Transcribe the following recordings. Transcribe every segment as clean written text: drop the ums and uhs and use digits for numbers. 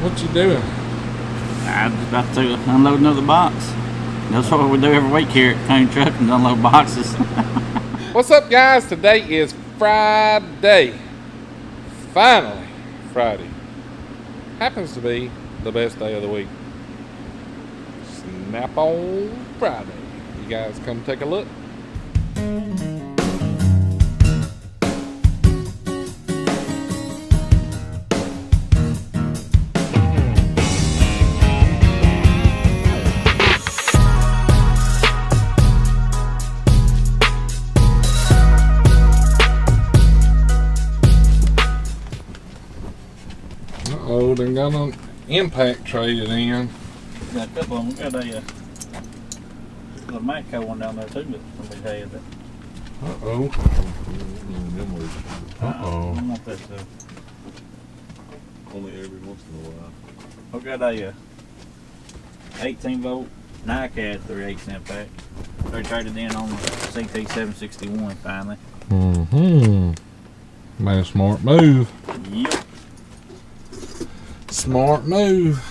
What you doing? I'm just about to unload another box. That's what we do every week here at Koon Truck, and unload boxes. What's up, guys? Today is Friday. Finally, Friday. Happens to be the best day of the week. Snap on Friday. You guys come take a look. Uh-oh, done got an impact traded in. Got a couple of them. Got a little Matco one down there too that somebody had. Uh-oh. Uh-oh. I want that too. Only every once in a while. We got a 18 volt NiCad 3/8 impact. They traded in on the CT 761 finally. Mm-hmm. Made a smart move. Yep. Smart move.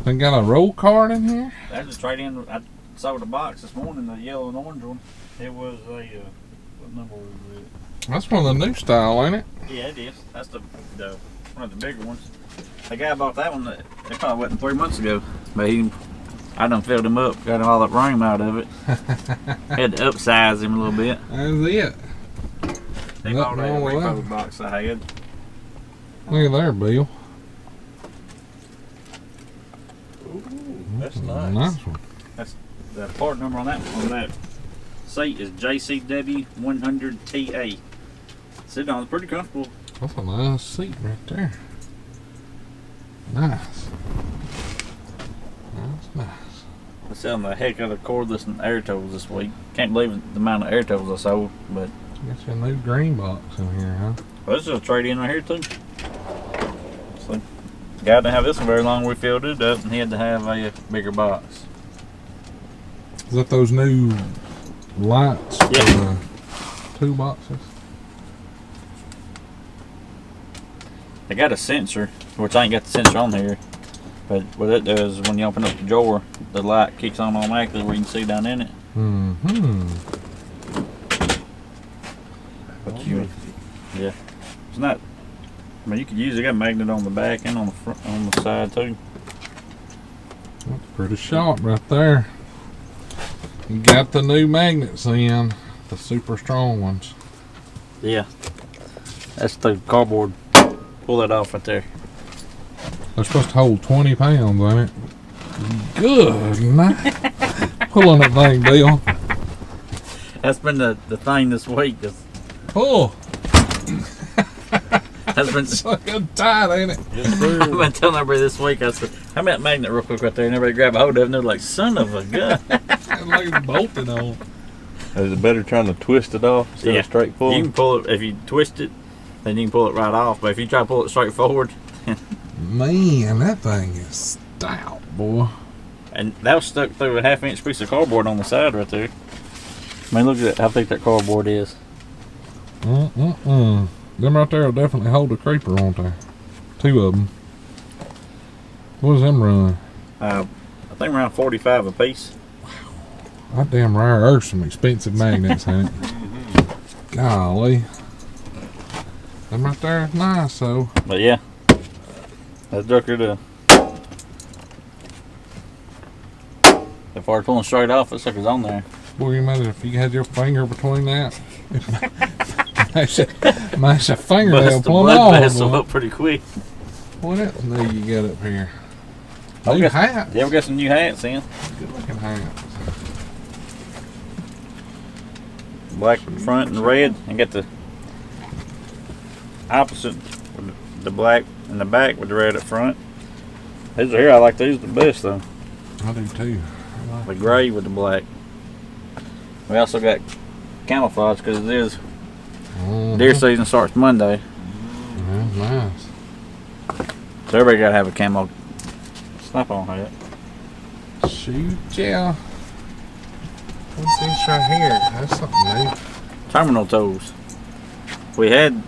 They got a roll card in here? That's just trade in. I saw the box this morning, the yellow and orange one. It was a, what number was it? That's one of the new style, ain't it? Yeah, it is. That's the one of the bigger ones. The guy bought that one, that probably wasn't 3 months ago. But I done filled him up, got all that room out of it. Had to upsize him a little bit. That's it. They bought a repo box I had. Look at there, Bill. That's nice. Nice one. That's the part number on that seat is JCW 100TA. Sitting on, it's pretty comfortable. That's a nice seat right there. Nice. Nice. I'm selling the heck out of cordless and air tools this week. Can't believe the amount of air tools I sold, but Got your new green box in here, huh? well, this is a trade in right here too. So, the guy didn't have this one very long. We filled it up, and he had to have a bigger box. Is that those new lights for the toolboxes? They got a sensor, which I ain't got the sensor on here. But what it does is when you open up the drawer, the light kicks on automatically where you can see down in it. Mm-hmm. But yeah, it's not. I mean, you could use it. Got a magnet on the back and on the front, on the side too. That's pretty sharp right there. You got the new magnets in, the super strong ones. Yeah, that's the cardboard. Pull that off right there. They're supposed to hold 20 pounds, ain't it? Good night. Pulling that thing, Bill. That's been the thing this week. Pull. That's been So good tight, ain't it? Yes, sir. I've been telling everybody this week. I said, "How about that magnet real quick right there?" And everybody grab a hold of it, and they're like, "Son of a gun!" It's like it's bolted on. Is it better trying to twist it off instead of straight pull? You can pull it if you twist it, then you can pull it right off. But if you try to pull it straight forward, Man, that thing is stout, boy. and that was stuck through a 1/2 inch piece of cardboard on the side right there. I mean, look at how thick that cardboard is. Them right there will definitely hold a creeper, won't they? Two of them. What does them run? I think around 45 a piece. That damn rare earth some expensive magnets, ain't it? Golly. Them right there is nice, though. But yeah, that's darker to. If I were pulling straight off, that sucker's on there. Boy, you imagine if you had your finger between that. Mash a fingernail Bust the plumb blood off. vessel boy. up pretty quick. What else new you got up here? Oh, New hats. Yeah, we got some new hats in. Good looking hats. Black in front and red, and got the opposite with the black in the back with the red up front. These are here. I like these the best though. I do too. The gray with the black. We also got camouflage because it is deer season starts Monday. Yeah, nice. So everybody gotta have a camo snap-on hat. Shoot, yeah. What's this right here? That's something new. Terminal tools. We had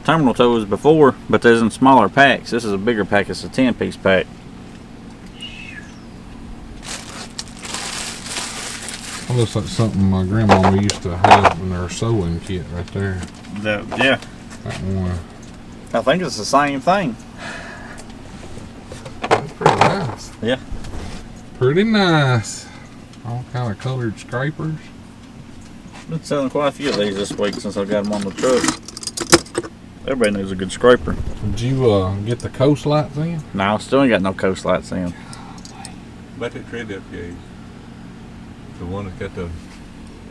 terminal tools before, but there's in smaller packs. This is a bigger pack. It's a 10-piece pack. It looks like something my grandma used to have in her sewing kit right there. Yeah. That one. I think it's the same thing. That's pretty nice. Yeah. Pretty nice. All kind of colored scrapers. Been selling quite a few of these this week since I got them on the truck. Everybody knows a good scraper. Did you get the coast lights in? No, still ain't got no coast lights in. About that tread up gauge. The one that's got the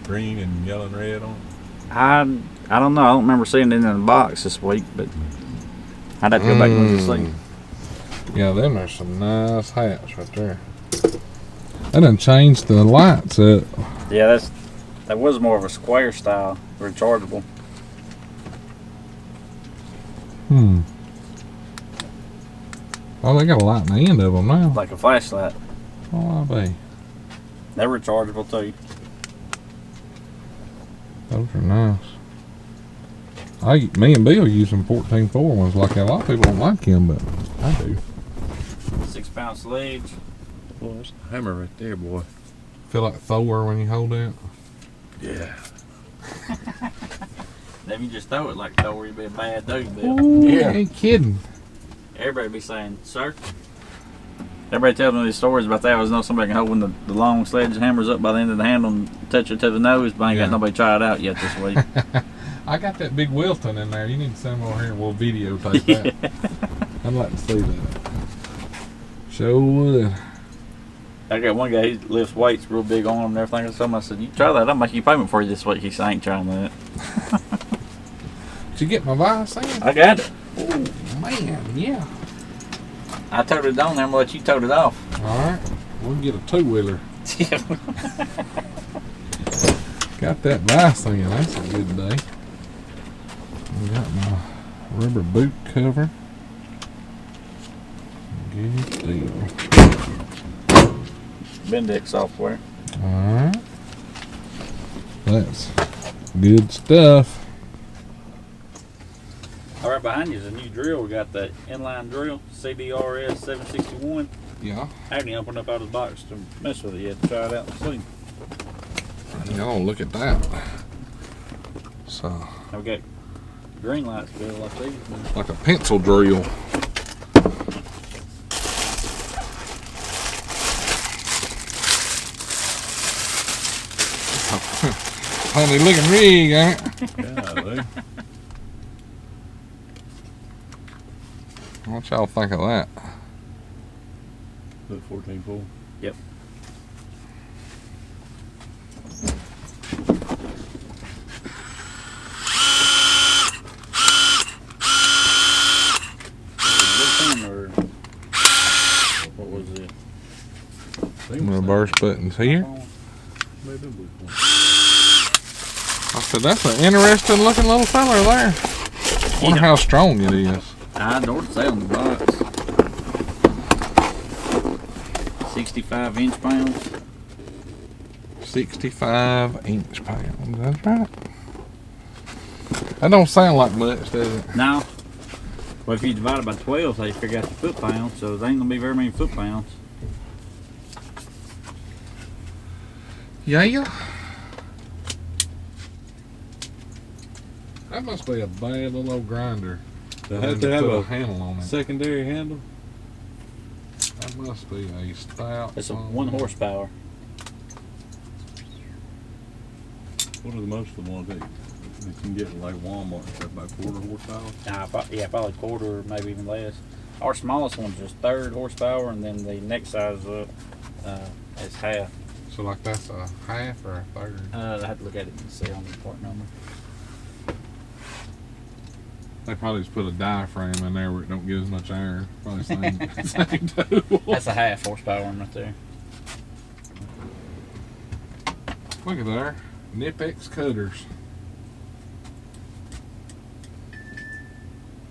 green and yellow and red on it. I don't know. I don't remember seeing it in the box this week, but I'd have to go back and look and see. Yeah, them are some nice hats right there. They done changed the lights up. Yeah, that was more of a square style, rechargeable. Oh, they got a light in the end of them now. Like a flashlight. Oh, I be. They're rechargeable too. Those are nice. Me and Bill use them 14.4 ones like that. A lot of people don't like them, but I do. 6-pound sledge. Boy, that's a hammer right there, boy. Feel like Thor when you hold it. Yeah. Then you just throw it like Thor, you'd be a bad dude, Bill. Ooh, Yeah. ain't kidding. Everybody be saying, sir. Everybody tells me these stories about that. I was know somebody can hold the long sledgehammers up by the end of the handle and touch it to the nose, but I ain't got nobody try it out yet this week. I got that big Wilton in there. You need to send them over here and we'll videotape that. I'd like to see that. Sure would. I got one guy, he lifts weights real big on him and everything. So I said, you try that, I'll make you payment for you this week. He said, I ain't trying that. Did you get my vise in? I got it. Oh, man, yeah. I towed it on there, I'm gonna let you tote it off. Alright, we'll get a two-wheeler. Got that vise in, that's a good day. I got my rubber boot cover. Good deal. Bendix software. Alright. That's good stuff. All right, behind you is a new drill. We got the inline drill, CBRS 761. Yeah. I haven't even opened up out of the box to mess with it yet, to try it out and see. Y'all look at that. So, I've got green lights built like these. like a pencil drill. Funny looking rig, ain't it? Golly. What y'all think of that? Look, 14.4. Yep. Or what was it? Reverse buttons here. Maybe blue one. I said, that's an interesting looking little fella there. Wonder how strong it is. I don't say on the box. 65 inch pounds. 65 inch pounds. That's right. That don't sound like much, does it? No. Well, if you divide it by 12, so you figure out the foot pounds, so there ain't gonna be very many foot pounds. Yeah. That must be a bad little old grinder. They have to have put a handle on it. secondary handle. That must be a stout. It's a 1 horsepower. What are the most of the ones that you can get at like Walmart? About 1/4 horsepower. Yeah, probably 1/4, maybe even less. Our smallest one's just 1/3 horsepower, and then the next size up is half. So like that's a half or a third? I have to look at it and see on the part number. They probably just put a diaphragm in there where it don't get as much air. Probably same tool. That's a half horsepower one right there. Look at there. Knipex cutters.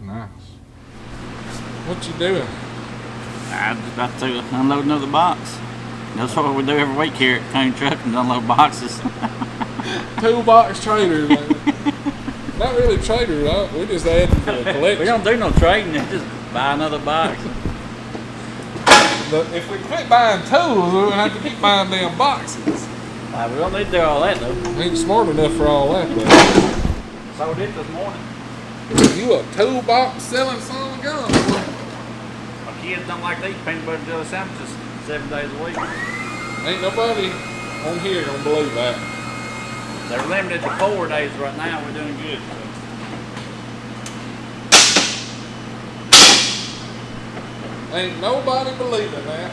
Nice. What you doing? I'm just about to unload another box. That's what we do every week here at Koon Truck, and unload boxes. Toolbox trader. Not really traders, huh? We just adding to the We collection. don't do no trading, just buy another box. If we quit buying tools, we would have to keep buying damn boxes. We don't need to do all that though. We ain't smart enough for all that, though. Sold it this morning. You a toolbox selling son of a gun, boy. My kids don't like to eat peanut butter jelly sandwiches 7 days a week. Ain't nobody on here gonna believe that. They're limited to 4 days right now. We're doing good. Ain't nobody believing that.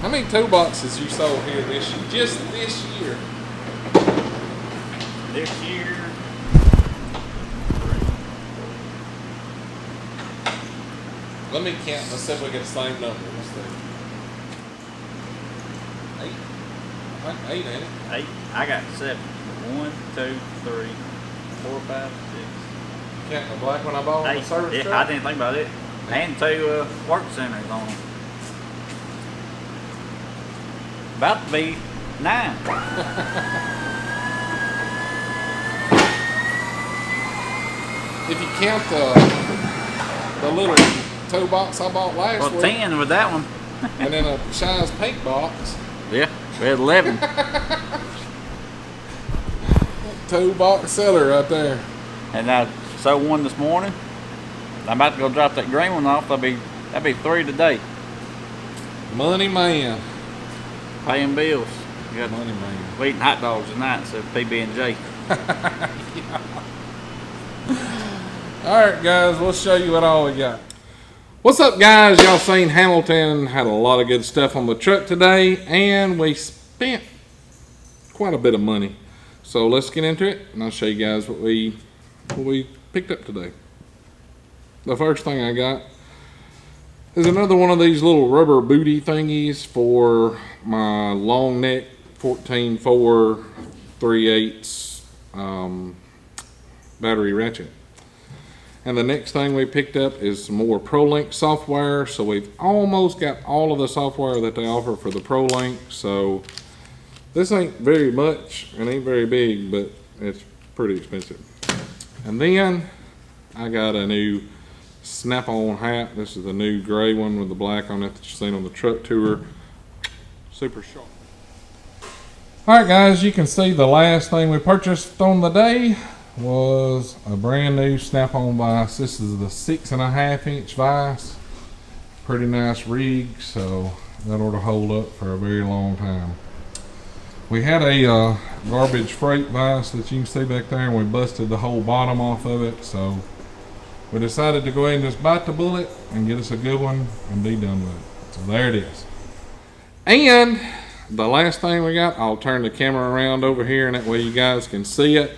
How many toolboxes you sold here this year? Just this year? This year, Let me count. Let's see if we get the same number. Let's see. 8. I think 8, ain't it? 8. I got 7. 1, 2, 3, 4, 5, 6. Counting the black one I bought on the service Yeah, truck? I didn't think about it. And 2 work centers on them. About to be 9. If you count the little toolbox I bought last Well, week, 10 with that one. and then a Shine's pink box, Yeah, we had 11. toolbox seller right there. And I sold one this morning. I'm about to go drop that green one off. That'll be 3 today. Money man. Paying bills. We got Money man. we eating hot dogs tonight, so PB&J. Alright guys, we'll show you what all we got. What's up guys? Y'all seen Hamilton had a lot of good stuff on the truck today, and we spent quite a bit of money. So let's get into it, and I'll show you guys what we picked up today. The first thing I got is another one of these little rubber booty thingies for my long neck 14-4 3/8 battery ratchet. And the next thing we picked up is some more ProLink software. So we've almost got all of the software that they offer for the ProLink. So this ain't very much and ain't very big, but it's pretty expensive. And then I got a new snap-on hat. This is the new gray one with the black on it that you've seen on the truck tour. Super sharp. Alright guys, you can see the last thing we purchased on the day was a brand new snap-on vise. This is the 6.5 inch vise. Pretty nice rig, so that ought to hold up for a very long time. We had a garbage freight vise that you can see back there, and we busted the whole bottom off of it, so we decided to go ahead and just bite the bullet and get us a good one and be done with it. So there it is. And the last thing we got, I'll turn the camera around over here, and that way you guys can see it.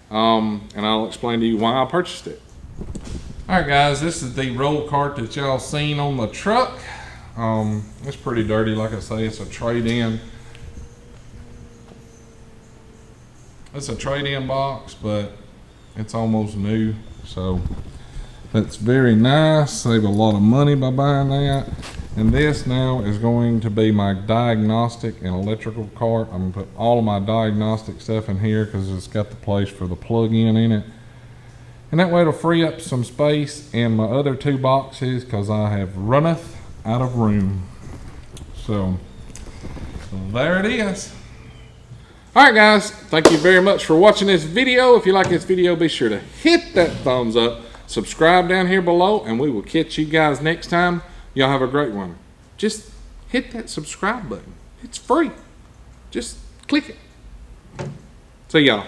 And I'll explain to you why I purchased it. Alright guys, this is the roll cart that y'all seen on the truck. It's pretty dirty, like I say, it's a trade-in. It's a trade-in box, but it's almost new, so that's very nice. Save a lot of money by buying that. And this now is going to be my diagnostic and electrical cart. I'm gonna put all of my diagnostic stuff in here because it's got the place for the plug-in in it. And that way it'll free up some space in my other 2 boxes because I have runneth out of room. So there it is. Alright guys, thank you very much for watching this video. If you like this video, be sure to hit that thumbs up, subscribe down here below, and we will catch you guys next time. Y'all have a great one. Just hit that subscribe button. It's free. Just click it. See y'all.